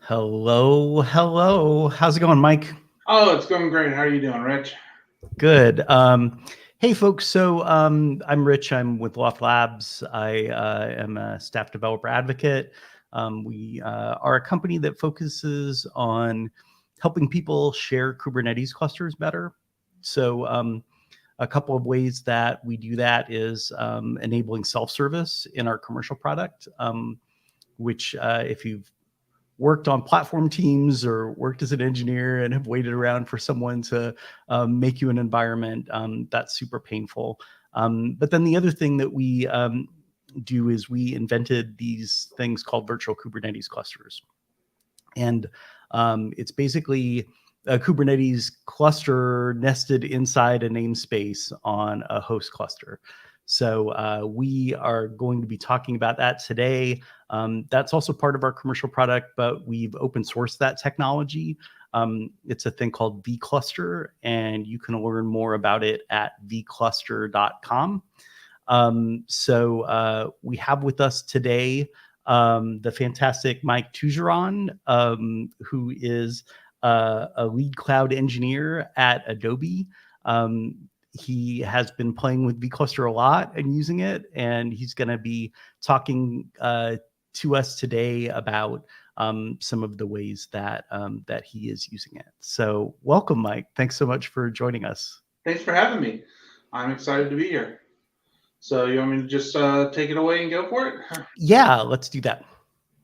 Hello, hello. How's it going, Mike? Oh, it's going great. How are you doing, Rich? Good. Hey, folks. So I'm Rich. I'm with Loft Labs. I am a staff developer advocate. We are a company that focuses on helping people share Kubernetes clusters better. So a couple of ways that we do that is enabling self-service in our commercial product, which if you've worked on platform teams or worked as an engineer and have waited around for someone to make you an environment, that's super painful. But then the other thing that we do is we invented these things called virtual Kubernetes clusters. And it's basically a Kubernetes cluster nested inside a namespace on a host cluster. So we are going to be talking about that today. That's also part of our commercial product, but we've open sourced that technology. It's a thing called vCluster, and you can learn more about it at vcluster.com. So we have with us today the fantastic Mike Tougeron, who is a lead cloud engineer at Adobe. He has been playing with vCluster a lot and using it, and he's going to be talking to us today about some of the ways that that he is using it. So welcome, Mike. Thanks so much for joining us. Thanks for having me. I'm excited to be here. So you want me to just take it away and go for it? Yeah, let's do that.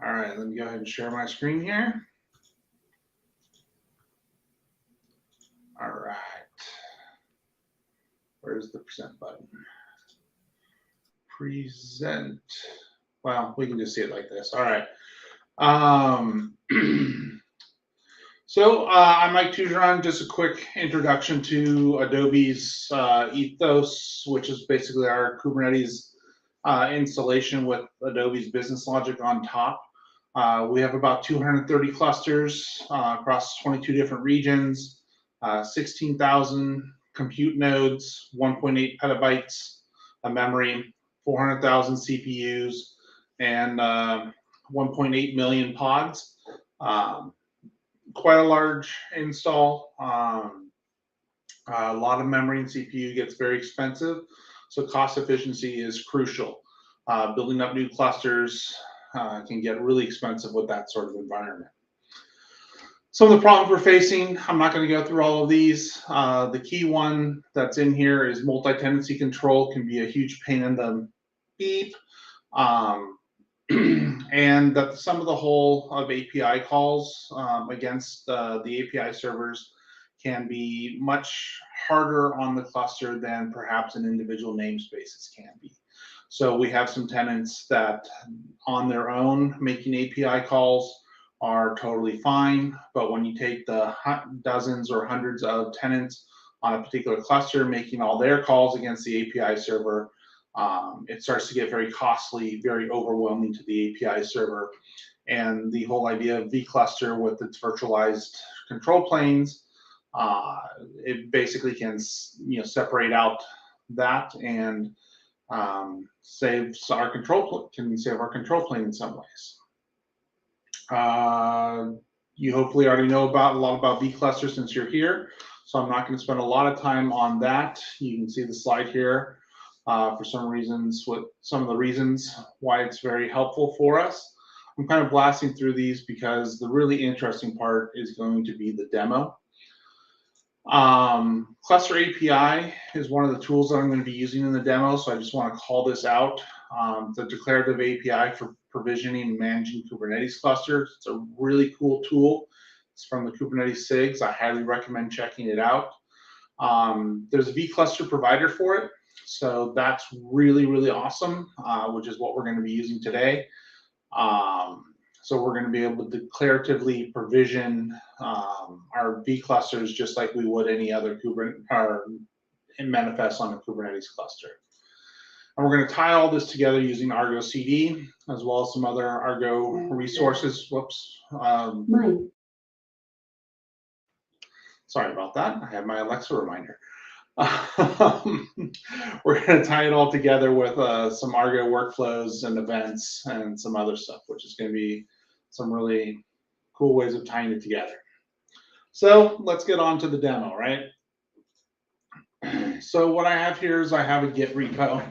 All right, let me go ahead and share my screen here. All right. Where's the present button? Present. Well, we can just see it like this. All right. So I'm Mike Tougeron. Just a quick introduction to Adobe's ethos, which is basically our Kubernetes installation with Adobe's business logic on top. We have about 230 clusters across 22 different regions, 16,000 compute nodes, 1.8 petabytes of memory, 400,000 CPUs, and 1.8 million pods. Quite a large install. A lot of memory and CPU gets very expensive, so cost efficiency is crucial. Building up new clusters can get really expensive with that sort of environment. Some of the problems we're facing, I'm not going to go through all of these. The key one that's in here is multi-tenancy control can be a huge pain in the beep. And that some of the whole of API calls against the API servers can be much harder on the cluster than perhaps an individual namespaces can be. So we have some tenants that on their own making API calls are totally fine, but when you take the dozens or hundreds of tenants on a particular cluster making all their calls against the API server, it starts to get very costly, very overwhelming to the API server. And the whole idea of vCluster with its virtualized control planes, it basically can separate out that and save our control plane in some ways. You hopefully already know a lot about vCluster since you're here, so I'm not going to spend a lot of time on that. You can see the slide here. For some reasons, some of the reasons why it's very helpful for us. I'm kind of blasting through these because the really interesting part is going to be the demo. Cluster API is one of the tools that I'm going to be using in the demo, so I just want to call this out. The declarative API for provisioning and managing Kubernetes clusters. It's a really cool tool. It's from the Kubernetes SIGs. I highly recommend checking it out. There's a vCluster provider for it. So that's really, really awesome, which is what we're going to be using today. So we're going to be able to declaratively provision our vClusters just like we would any other Kubernetes or manifest on a Kubernetes cluster. And we're going to tie all this together using Argo CD as well as some other Argo resources. Whoops. Sorry about that. I have my Alexa reminder. We're going to tie it all together with some Argo workflows and events and some other stuff, which is going to be some really cool ways of tying it together. So let's get on to the demo, right? So what I have here is I have a Git repo.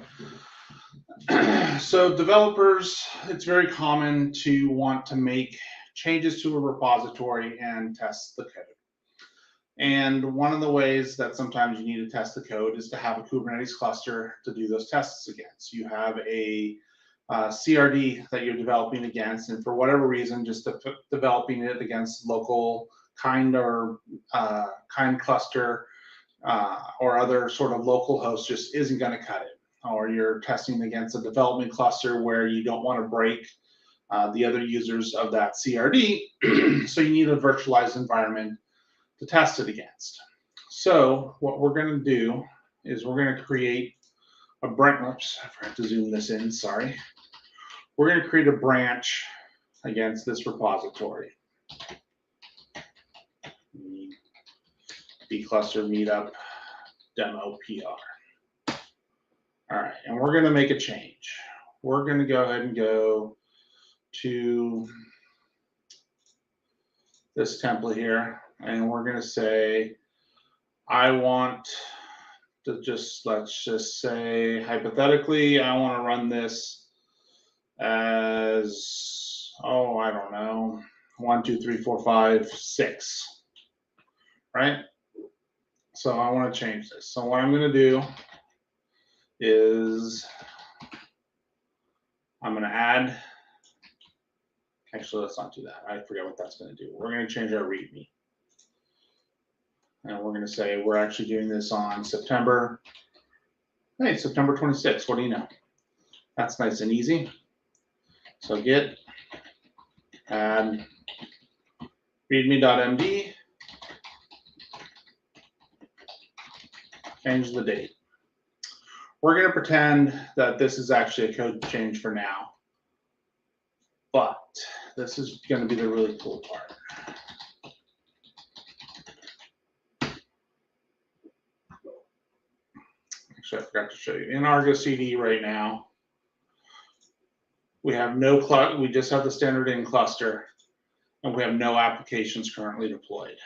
So developers, it's very common to want to make changes to a repository and test the code. And one of the ways that sometimes you need to test the code is to have a Kubernetes cluster to do those tests against. You have a CRD that you're developing against, and for whatever reason, just developing it against local kind or kind cluster or other sort of local host just isn't going to cut it. Or you're testing against a development cluster where you don't want to break the other users of that CRD. So you need a virtualized environment to test it against. So what we're going to do is we're going to create a branch. Oops, I forgot to zoom this in. Sorry. We're going to create a branch against this repository. vCluster Meetup demo PR. All right, and we're going to make a change. We're going to go ahead and go to this template here, and we're going to say, I want to let's just say, hypothetically, I want to run this as, oh, I don't know, 1, 2, 3, 4, 5, 6, right? So I want to change this. So what I'm going to do is I'm going to add, actually, let's not do that. I forget what that's going to do. We're going to change our README. And we're going to say we're actually doing this on September 26th. What do you know? That's nice and easy. So git add readme.md, change the date. We're going to pretend that this is actually a code change for now, but this is going to be the really cool part. Actually, I forgot to show you. In Argo CD right now, we have no we just have the standard in cluster, and we have no applications currently deployed.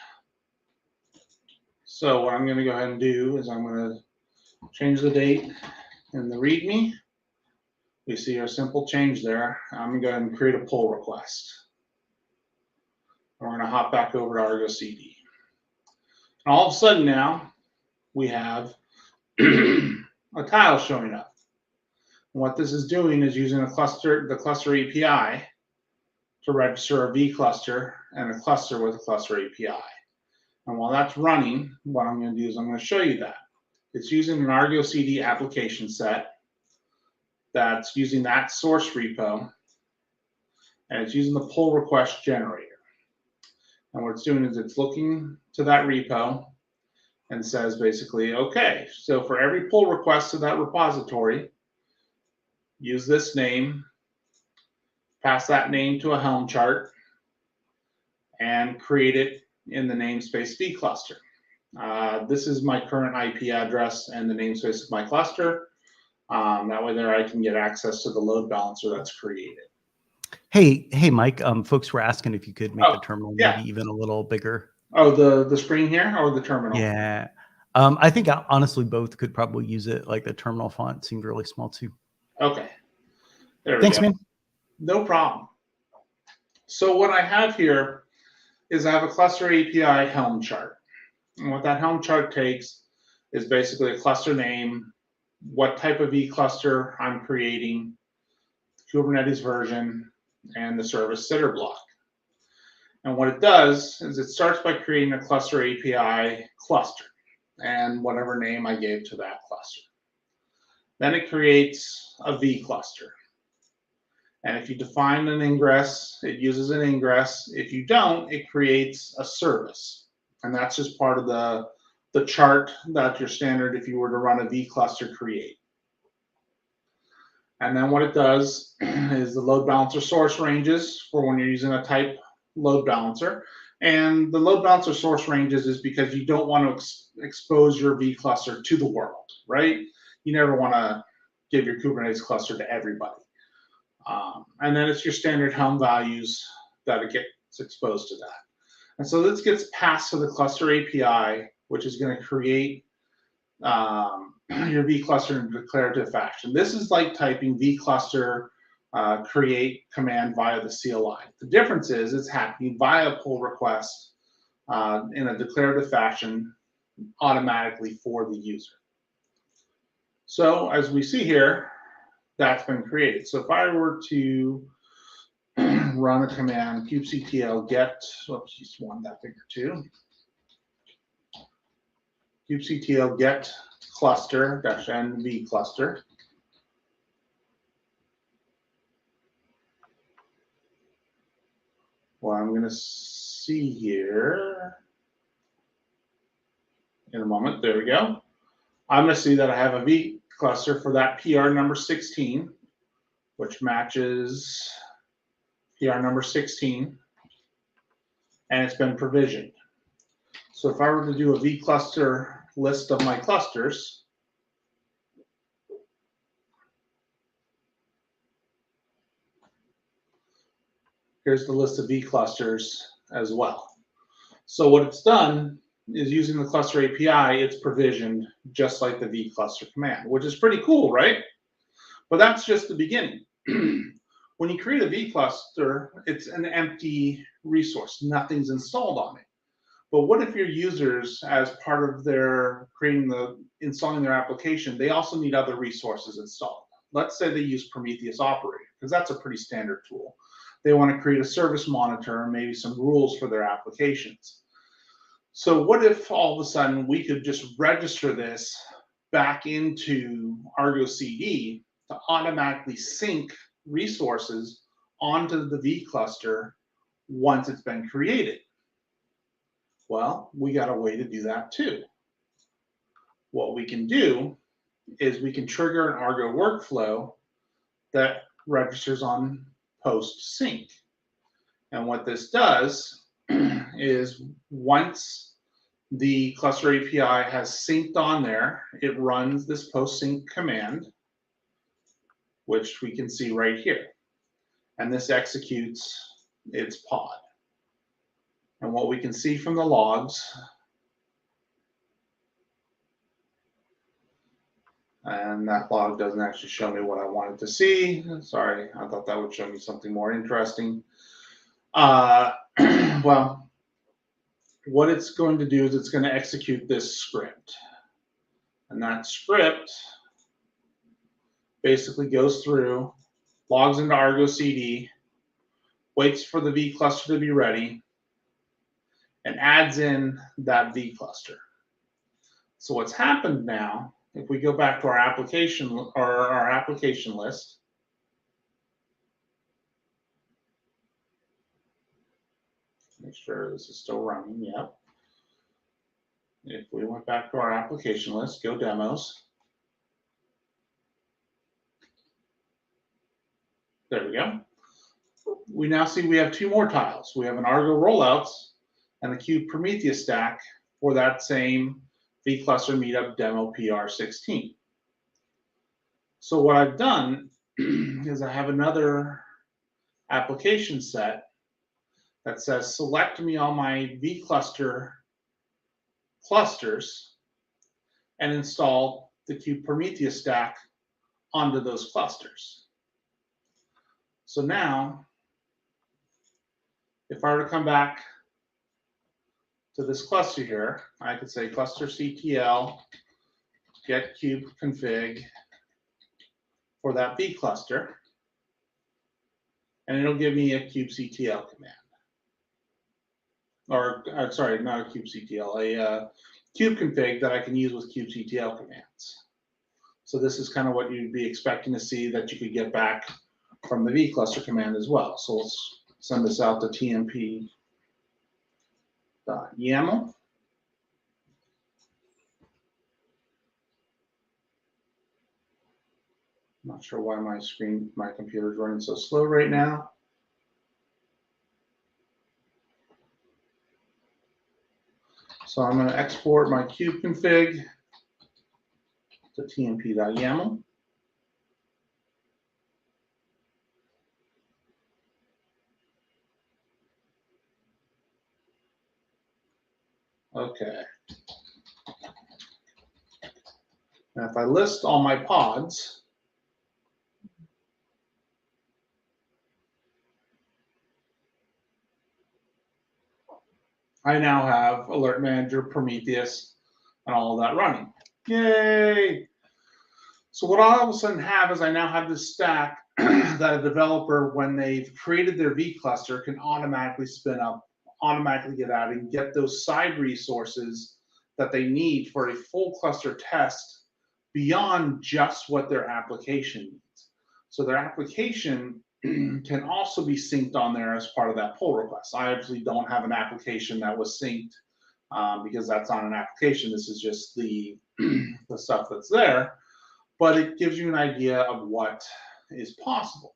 So what I'm going to go ahead and do is I'm going to change the date in the README. We see our simple change there. I'm going to go ahead and create a pull request. We're going to hop back over to Argo CD. And all of a sudden now, we have a tile showing up. And what this is doing is using the cluster API to register a vCluster and a cluster with a cluster API. And while that's running, what I'm going to do is I'm going to show you that. It's using an Argo CD application set that's using that source repo, and it's using the pull request generator. And what it's doing is it's looking to that repo and says basically, okay, so for every pull request to that repository, use this name, pass that name to a Helm chart, and create it in the namespace vCluster. This is my current IP address and the namespace of my cluster. That way there I can get access to the load balancer that's created. Hey, Mike, folks were asking if you could make the terminal maybe even a little bigger. Oh, the screen here or the terminal? Yeah. I think honestly both could probably use it. Like the terminal font seemed really small too. Okay. There we Thanks, go. man. No problem. So what I have here is I have a cluster API Helm chart. And what that Helm chart takes is basically a cluster name, what type of vCluster I'm creating, Kubernetes version, and the service sitter block. And what it does is it starts by creating a cluster API cluster and whatever name I gave to that cluster. Then it creates a vCluster. And if you define an ingress, it uses an ingress. If you don't, it creates a service. And that's just part of the chart that your standard, if you were to run a vCluster, create. And then what it does is the load balancer source ranges for when you're using a type load balancer. And the load balancer source ranges is because you don't want to expose your vCluster to the world, right? You never want to give your Kubernetes cluster to everybody. And then it's your standard Helm values that it gets exposed to that. And so this gets passed to the cluster API, which is going to create your vCluster in a declarative fashion. This is like typing vCluster create command via the CLI. The difference is it's happening via pull request in a declarative fashion automatically for the user. So as we see here, that's been created. So if I were to run a command kubectl get, oops, just want that bigger too. kubectl get cluster -n vCluster. what I'm going to see here in a moment, there we go. I'm going to see that I have a vCluster for that PR number 16, which matches PR number 16, and it's been provisioned. So if I were to do a vCluster list of my clusters, here's the list of vClusters as well. So what it's done is using the cluster API, it's provisioned just like the vCluster command, which is pretty cool, right? But that's just the beginning. When you create a vCluster, it's an empty resource. Nothing's installed on it. But what if your users, as part of their installing their application, they also need other resources installed? Let's say they use Prometheus Operator, because that's a pretty standard tool. They want to create a service monitor and maybe some rules for their applications. So what if all of a sudden we could just register this back into Argo CD to automatically sync resources onto the vCluster once it's been created? Well, we got a way to do that too. What we can do is we can trigger an Argo workflow that registers on post sync. And what this does is once the cluster API has synced on there, it runs this post sync command, which we can see right here. And this executes its pod. And what we can see from the logs, and that log doesn't actually show me what I wanted to see. Sorry, I thought that would show me something more interesting. Well, what it's going to do is it's going to execute this script. And that script basically goes through, logs into Argo CD, waits for the vCluster to be ready, and adds in that vCluster. So what's happened now, if we go back to our application list, make sure this is still running, yep. If we went back to our application list, go demos. There we go. We now see we have two more tiles. We have an Argo rollouts and the Cube Prometheus stack for that same vCluster Meetup demo PR16. So what I've done is I have another application set that says select me all my vCluster clusters and install the Cube Prometheus stack onto those clusters. So now, if I were to come back to this cluster here, I could say cluster CTL get cube config for that vCluster, and it'll give me a kubectl command. Or, sorry, not a kubectl, a cube config that I can use with kubectl commands. So this is kind of what you'd be expecting to see that you could get back from the vCluster command as well. So let's send this out to tmp.yaml. Not sure why my computer is running so slow right now. So I'm going to export my cube config to tmp.yaml. Okay. Now if I list all my pods, I now have Alert Manager, Prometheus, and all of that running. Yay! So what I all of a sudden have is I now have this stack that a developer, when they've created their vCluster, can automatically spin up, automatically get added, and get those side resources that they need for a full cluster test beyond just what their application needs. So their application can also be synced on there as part of that pull request. I actually don't have an application that was synced because that's not an application. This is just the the stuff that's there, but it gives you an idea of what is possible.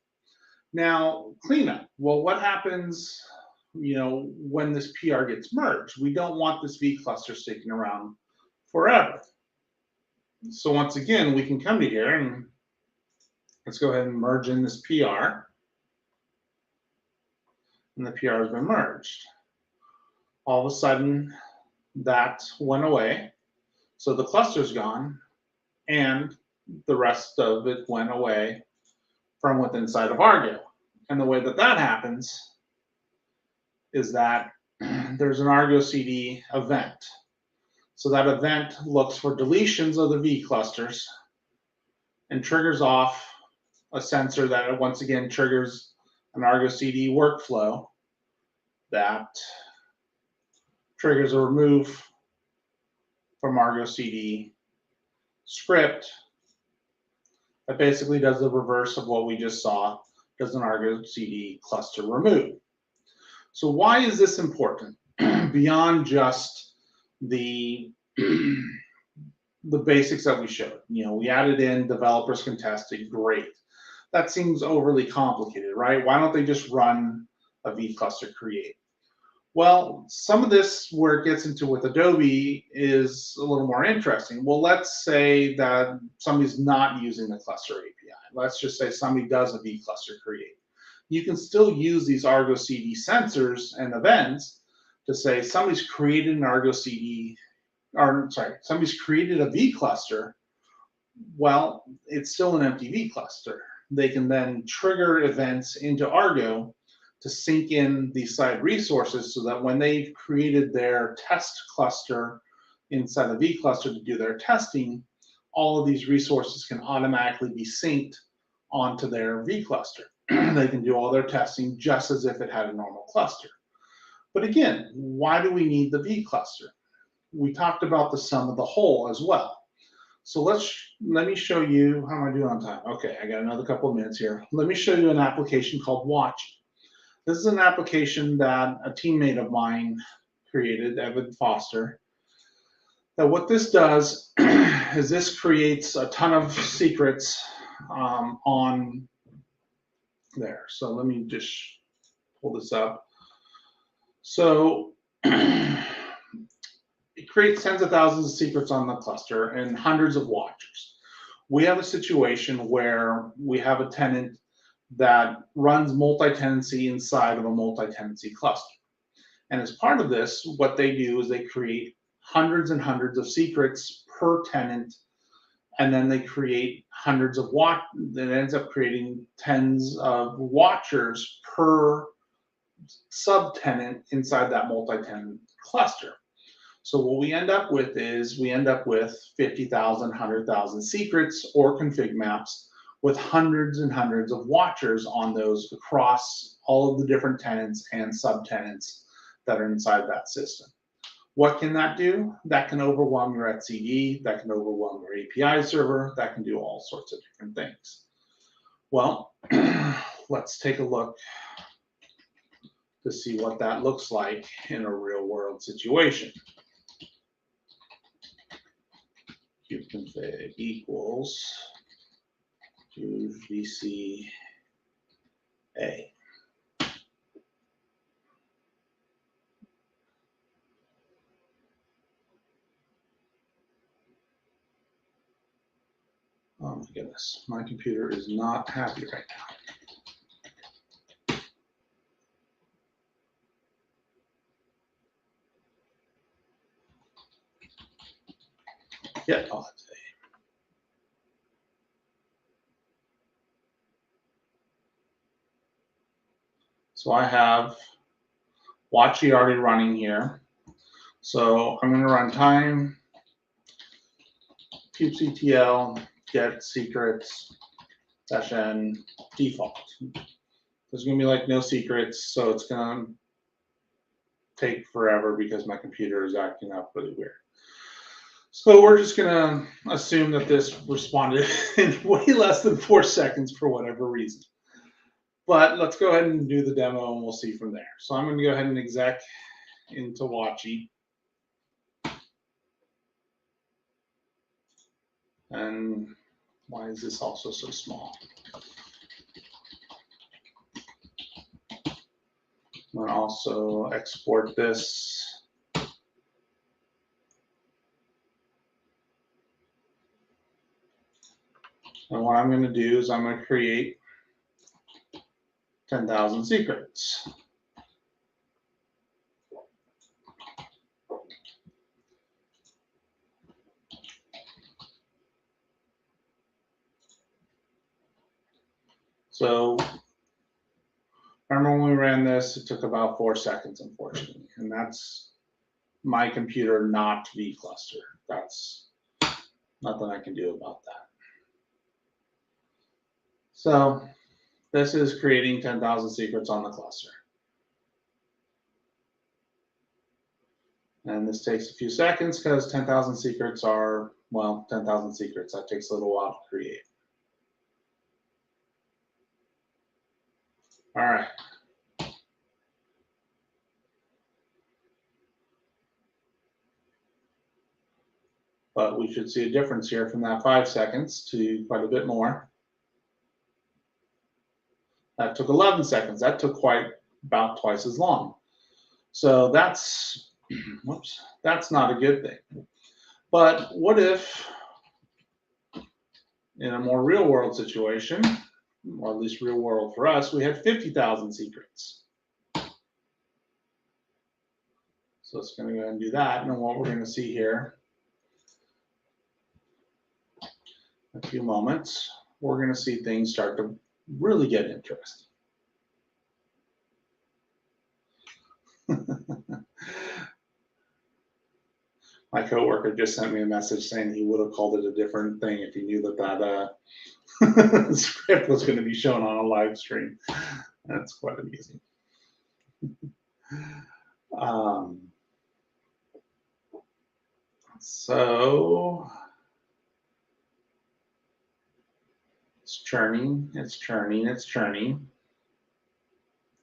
Now, cleanup. Well, what happens, when this PR gets merged? We don't want this vCluster sticking around forever. So once again, we can come to here and let's go ahead and merge in this PR. And the PR has been merged. All of a sudden, that went away. So the cluster's gone, and the rest of it went away from within inside of Argo. And the way that that happens is that there's an Argo CD event. So that event looks for deletions of the vClusters and triggers off a sensor that once again triggers an Argo CD workflow that triggers a remove from Argo CD script that basically does the reverse of what we just saw, does an Argo CD cluster remove. So why is this important? Beyond just the basics that we showed. We added in, developers can test it, great. That seems overly complicated, right? Why don't they just run a vCluster create? Well, some of this, where it gets into with Adobe, is a little more interesting. Well, let's say that somebody's not using the cluster API. Let's just say somebody does a vCluster create. You can still use these Argo CD sensors and events to say somebody's created an Argo CD, or sorry, somebody's created a vCluster. Well, it's still an empty vCluster. They can then trigger events into Argo to sync in these side resources so that when they've created their test cluster inside of vCluster to do their testing, all of these resources can automatically be synced onto their vCluster. They can do all their testing just as if it had a normal cluster. But again, why do we need the vCluster? We talked about the sum of the whole as well. So let me show you, how am I doing on time? Okay, I got another couple of minutes here. Let me show you an application called Watch. This is an application that a teammate of mine created, Evan Foster. Now what this does is this creates a ton of secrets on there. So let me just pull this up. So it creates tens of thousands of secrets on the cluster and hundreds of watchers. We have a situation where we have a tenant that runs multi-tenancy inside of a multi-tenancy cluster. And as part of this, what they do is they create hundreds and hundreds of secrets per tenant, and then they create hundreds of that ends up creating tens of watchers per subtenant inside that multi-tenant cluster. So what we end up with is 50,000, 100,000 secrets or config maps with hundreds and hundreds of watchers on those across all of the different tenants and subtenants that are inside that system. What can that do? That can overwhelm your etcd, that can overwhelm your API server, that can do all sorts of different things. Well, let's take a look to see what that looks like in a real world situation. Kubeconfig equals to VCA. Oh my goodness, my computer is not happy right now. Yeah, oh, that's it. So I have Watchy already running here. So I'm going to run time kubectl get secrets -n default. There's going to be like no secrets, so it's going to take forever because my computer is acting up really weird. So we're just going to assume that this responded in way less than 4 seconds for whatever reason. But let's go ahead and do the demo and we'll see from there. So I'm going to go ahead and exec into Watchy. And why is this also so small? I'm going to also export this. And what I'm going to do is I'm going to create 10,000 secrets. So remember when we ran this, it took about 4 seconds, unfortunately. And that's my computer, not vCluster. That's nothing I can do about that. So this is creating 10,000 secrets on the cluster. And this takes a few seconds because 10,000 secrets are, well, 10,000 secrets. That takes a little while to create. All right. But we should see a difference here from that 5 seconds to quite a bit more. That took 11 seconds. That took about twice as long. So that's, whoops, that's not a good thing. But what if in a more real world situation, or at least real world for us, we had 50,000 secrets? So it's going to go ahead and do that. And what we're going to see here, in a few moments, we're going to see things start to really get interesting. My coworker just sent me a message saying he would have called it a different thing if he knew that script was going to be shown on a live stream. That's quite amusing. So it's churning, it's churning, it's churning,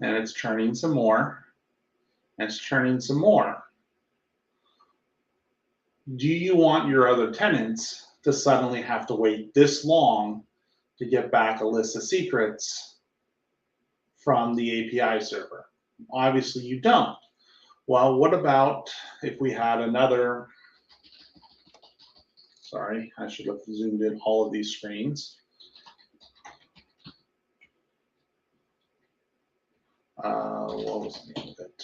and it's churning some more, and it's churning some more. Do you want your other tenants to suddenly have to wait this long to get back a list of secrets from the API server? Obviously you don't. Well, what about if we had another, sorry, I should have zoomed in all of these screens. What was the name of it?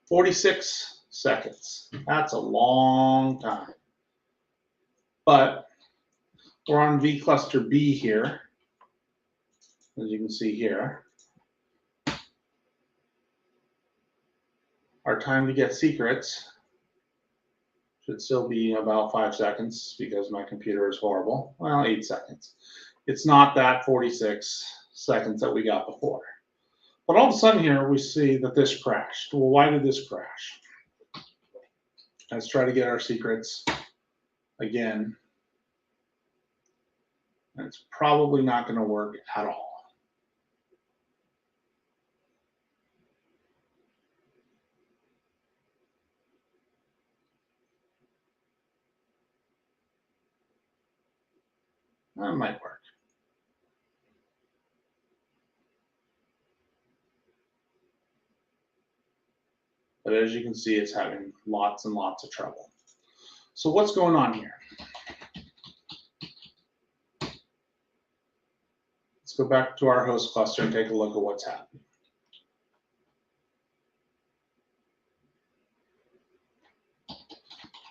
"46 seconds. That's a long time. But we're on vCluster B here, as you can see here. Our time to get secrets should still be about 5 seconds because my computer is horrible. Well, 8 seconds. It's not that 46 seconds that we got before. But all of a sudden here, we see that this crashed. Well, why did this crash? Let's try to get our secrets again. And it's probably not going to work at all. That might work. But as you can see, it's having lots and lots of trouble. So what's going on here? Let's go back to our host cluster and take a look at what's happening.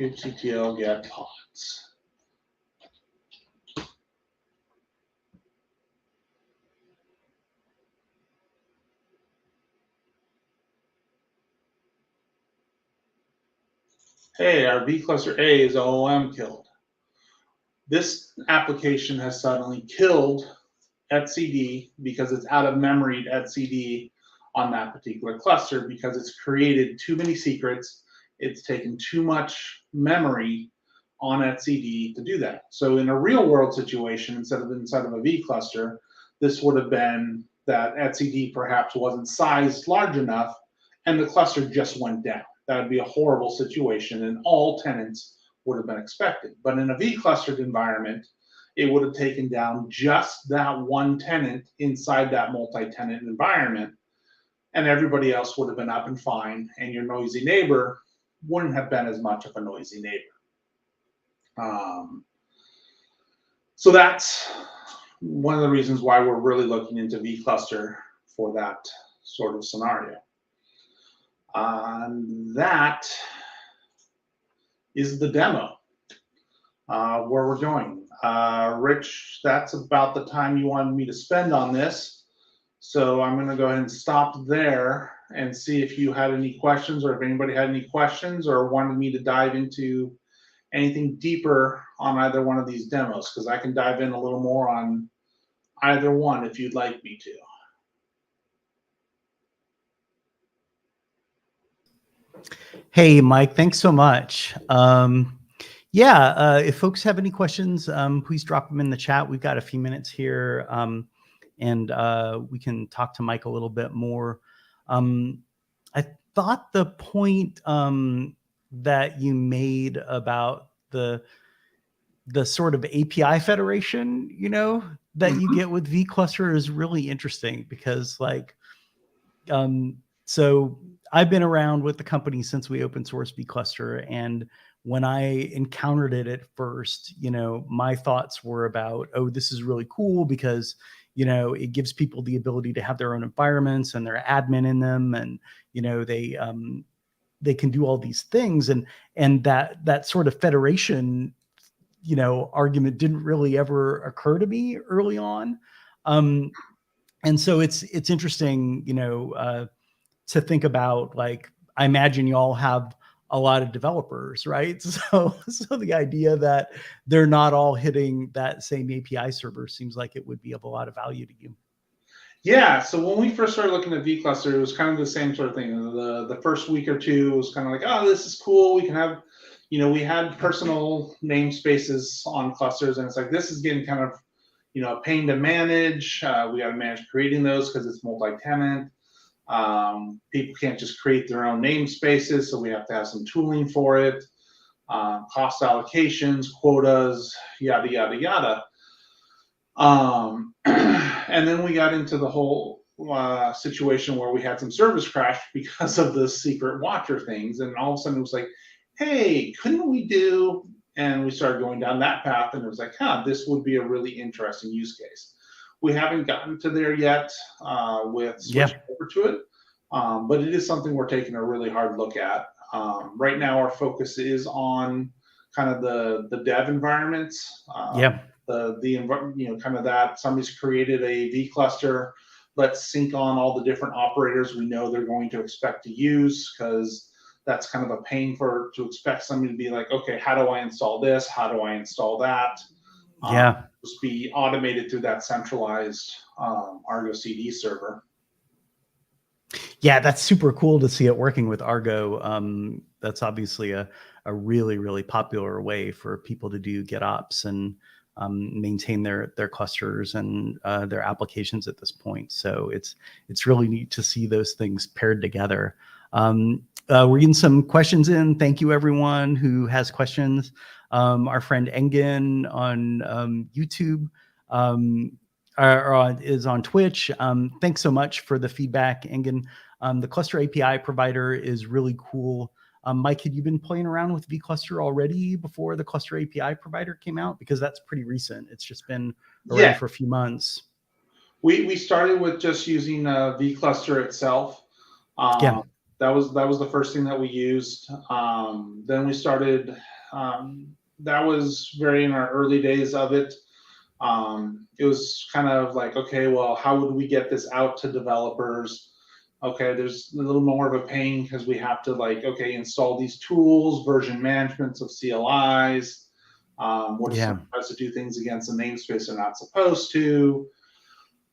kubectl get pods. Hey, our vCluster A is OOM killed. This application has suddenly killed etcd because it's out of memory etcd on that particular cluster because it's created too many secrets it's taken too much memory on etcd to do that. So in a real world situation, instead of inside of a vCluster, this would have been that etcd perhaps wasn't sized large enough and the cluster just went down. That would be a horrible situation, and all tenants would have been expected. But in a vClustered environment, it would have taken down just that one tenant inside that multi-tenant environment, and everybody else would have been up and fine, and your noisy neighbor wouldn't have been as much of a noisy neighbor. So that's one of the reasons why we're really looking into vCluster for that sort of scenario. That is the demo where we're going. Rich, that's about the time you wanted me to spend on this. So I'm going to go ahead and stop there and see if you had any questions, or if anybody had any questions or wanted me to dive into anything deeper on either one of these demos, because I can dive in a little more on either one if you'd like me to. Hey, Mike, thanks so much. If folks have any questions, please drop them in the chat. We've got a few minutes here, and we can talk to Mike a little bit more. I thought the point that you made about the sort of API federation, that you get with vCluster is really interesting, because so I've been around with the company since we open source vCluster, and when I encountered it at first, my thoughts were about, oh, this is really cool because, it gives people the ability to have their own environments and their admin in them, and, they can do all these things, and that sort of federation, argument didn't really ever occur to me early on. And so it's interesting, to think about, I imagine you all have a lot of developers, right? So the idea that they're not all hitting that same API server seems like it would be of a lot of value to you. Yeah, so when we first started looking at vCluster, it was kind of the same sort of thing. The first week or two was kind of like, oh, this is cool. We can have, we had personal namespaces on clusters, and it's like, this is getting kind of, a pain to manage. We got to manage creating those because it's multi-tenant. People can't just create their own namespaces, so we have to have some tooling for it. Cost allocations, quotas, yada, yada, yada. And then we got into the whole situation where we had some service crash because of the secret watcher things, and all of a sudden it was like, hey, couldn't we do, and we started going down that path, and it was like, this would be a really interesting use case. We haven't gotten to there yet with switching over to it, but it is something we're taking a really hard look at. Right now our focus is on kind of the dev environments. The kind of that somebody's created a vCluster, let's sync on all the different operators we know they're going to expect to use, because that's kind of a pain to expect somebody to be like, okay, how do I install this? How do I install that? Just be automated through that centralized Argo CD server. Yeah, that's super cool to see it working with Argo. That's obviously a really, really popular way for people to do GitOps and maintain their clusters and their applications at this point. So it's really neat to see those things paired together. We're getting some questions in. Thank you, everyone who has questions. Our friend Engen on YouTube is on Twitch. Thanks so much for the feedback, Engen. The cluster API provider is really cool. Mike, had you been playing around with vCluster already before the cluster API provider came out? Because that's pretty recent. It's just been around for a few months. We started with just using vCluster itself. That was the first thing that we used. Then we started, that was very in our early days of it. It was kind of like, okay, well, how would we get this out to developers? Okay, there's a little more of a pain because we have to install these tools, version managements of CLIs. What if someone tries to do things against a namespace they're not supposed to?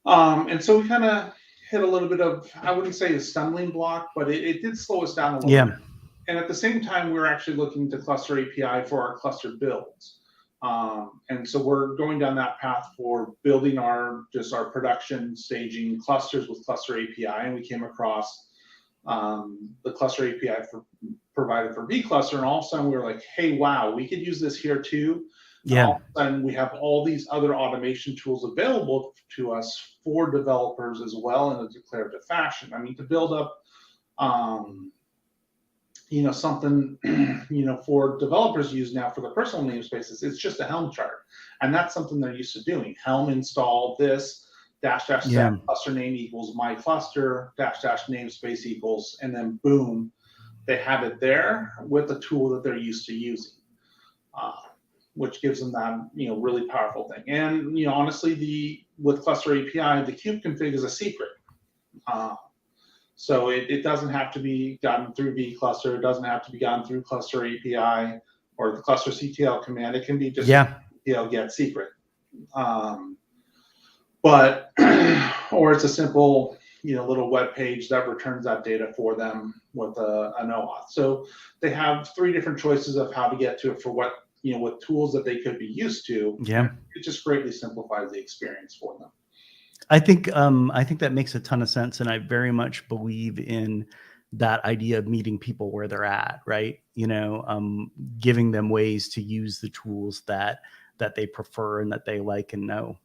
And so we kind of hit a little bit of, I wouldn't say a stumbling block, but it did slow us down a little bit. And at the same time, we're actually looking to cluster API for our cluster builds. And so we're going down that path for building our production staging clusters with cluster API. And we came across the cluster API provided for vCluster, and all of a sudden we were like, hey, wow, we could use this here too. And all of a sudden we have all these other automation tools available to us for developers as well in a declarative fashion. I mean, to build up something, for developers to use now for the personal namespaces, it's just a Helm chart. And that's something they're used to doing. Helm install this, -- cluster name equals my cluster, -- namespace equals, and then boom, they have it there with the tool that they're used to using, which gives them that, really powerful thing. And, honestly, with cluster API, the kube config is a secret. So it doesn't have to be gotten through vCluster. It doesn't have to be gotten through cluster API or the cluster CTL command. It can be just CTL get secret. Or it's a simple, little web page that returns that data for them with an OAuth. So they have 3 different choices of how to get to it for what, with tools that they could be used to. It just greatly simplifies the experience for them. I think that makes a ton of sense, and I very much believe in that idea of meeting people where they're at, right? Giving them ways to use the tools that they prefer and that they like and know.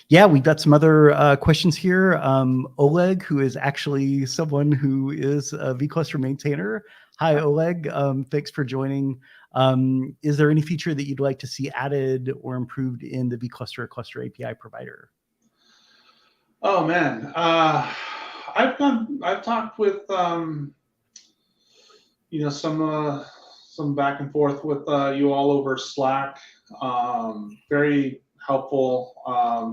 Yeah, we've got some other questions here. Oleg, who is actually someone who is a vCluster maintainer. Hi, Oleg. Thanks for joining. Is there any feature that you'd like to see added or improved in the vCluster cluster API provider? Oh man, I've talked with some back and forth with you all over Slack. Very helpful.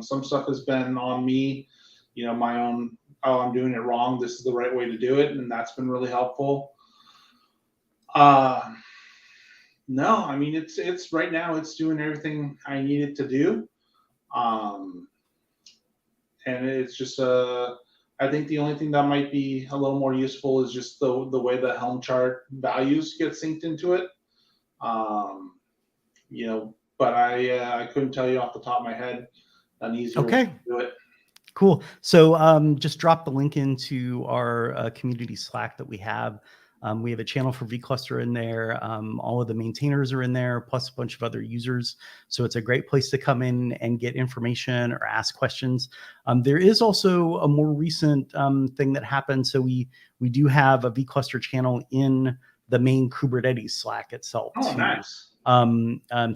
Some stuff has been on me, my own, oh, I'm doing it wrong, this is the right way to do it, and that's been really helpful. No, I mean, it's right now it's doing everything I need it to do. And it's just I think the only thing that might be a little more useful is just the way the Helm chart values get synced into it. But I couldn't tell you off the top of my head an easier way to do it. Cool. So just drop the link into our community Slack that we have. We have a channel for vCluster in there. All of the maintainers are in there, plus a bunch of other users. So it's a great place to come in and get information or ask questions. There is also a more recent thing that happened. So we do have a vCluster channel in the main Kubernetes Slack itself. Oh, too. Nice.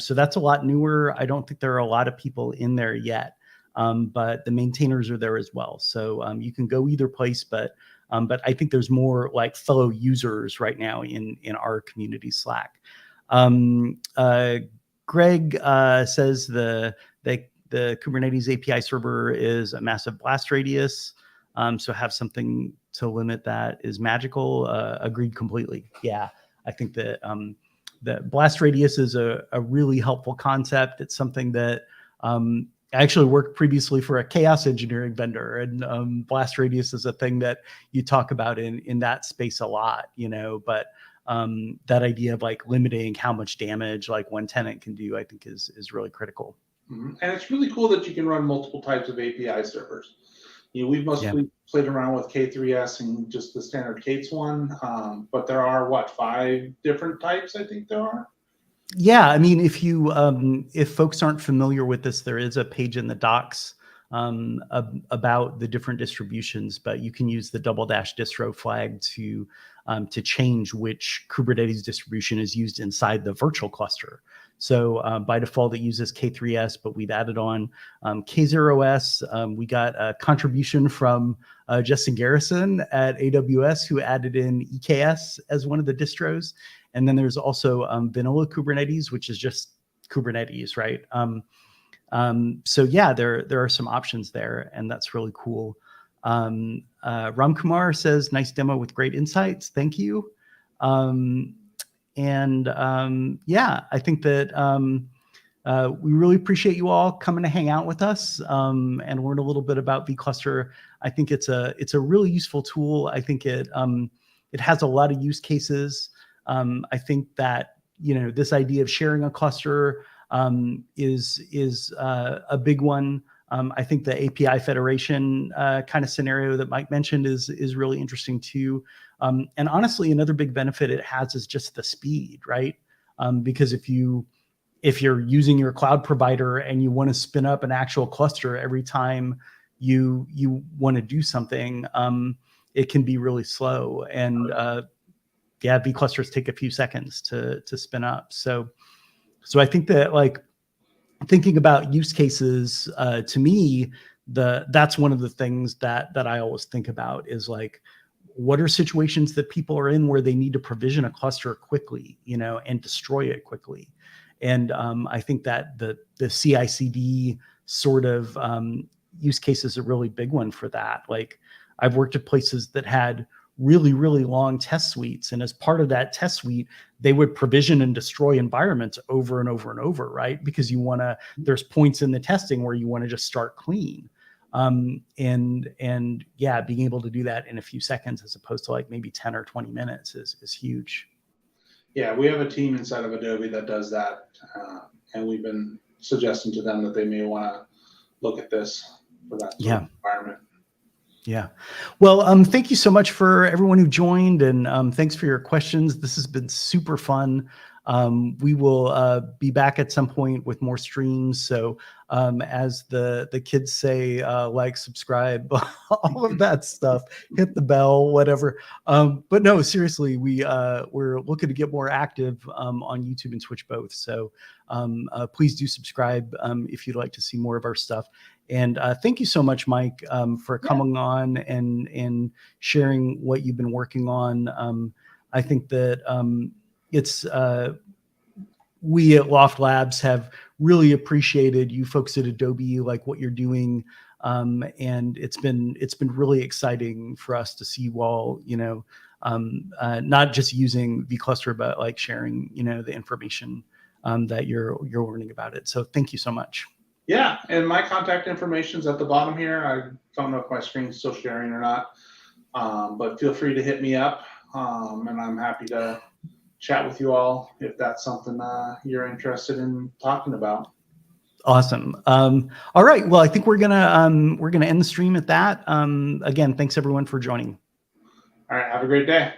So that's a lot newer. I don't think there are a lot of people in there yet, but the maintainers are there as well. So you can go either place, but I think there's more like fellow users right now in our community Slack. Greg says the Kubernetes API server is a massive blast radius. So have something to limit that is magical. Agreed completely. Yeah, I think that the blast radius is a really helpful concept. It's something that I actually worked previously for a chaos engineering vendor, and blast radius is a thing that you talk about in that space a lot, but that idea of like limiting how much damage like one tenant can do, I think is really critical. Mm-hmm. And it's really cool that you can run multiple types of API servers. We've mostly played around with K3S and just the standard K8s one, but there are 5 different types, I think there are. Yeah, I mean, if folks aren't familiar with this, there is a page in the docs about the different distributions, but you can use the -- distro flag to change which Kubernetes distribution is used inside the virtual cluster. So by default, it uses K3S, but we've added on K0S. We got a contribution from Justin Garrison at AWS, who added in EKS as one of the distros. And then there's also vanilla Kubernetes, which is just Kubernetes, right? So yeah, there are some options there, and that's really cool. Ram Kumar says, nice demo with great insights. Thank you. Yeah, I think that we really appreciate you all coming to hang out with us and learn a little bit about vCluster. I think it's a really useful tool. I think it it has a lot of use cases. I think that, this idea of sharing a cluster is a big one. I think the API federation kind of scenario that Mike mentioned is really interesting too. And honestly, another big benefit it has is just the speed, right? Because if you're using your cloud provider and you want to spin up an actual cluster every time you want to do something, it can be really slow. And vClusters take a few seconds to spin up. So I think that, like, thinking about use cases, to me, that's one of the things that I always think about is, like, what are situations that people are in where they need to provision a cluster quickly, and destroy it quickly. And I think that the CI/CD sort of use case is a really big one for that. Like, I've worked at places that had really, really long test suites. And as part of that test suite, they would provision and destroy environments over and over and over, right? Because there's points in the testing where you want to just start clean. And being able to do that in a few seconds, as opposed to like maybe 10 or 20 minutes is huge. Yeah, we have a team inside of Adobe that does that. And we've been suggesting to them that they may want to look at this for that sort of environment. Yeah. Well, thank you so much for everyone who joined, and thanks for your questions. This has been super fun. We will be back at some point with more streams. So as the kids say, like, subscribe, all of that stuff, hit the bell, whatever. But no, seriously, we're looking to get more active on YouTube and Twitch both. So please do subscribe if you'd like to see more of our stuff. And thank you so much, Mike, for coming on and sharing what you've been working on. I think that it's we at Loft Labs have really appreciated you folks at Adobe, like what you're doing, and it's been really exciting for us to see you all, not just using vCluster, but like sharing, the information that you're learning about it. So thank you so much. Yeah, and my contact information is at the bottom here. I don't know if my screen's still sharing or not, but feel free to hit me up, and I'm happy to chat with you all if that's something you're interested in talking about. Awesome. All right. Well, I think we're gonna end the stream at that. Again, thanks everyone for joining. All right. Have a great day.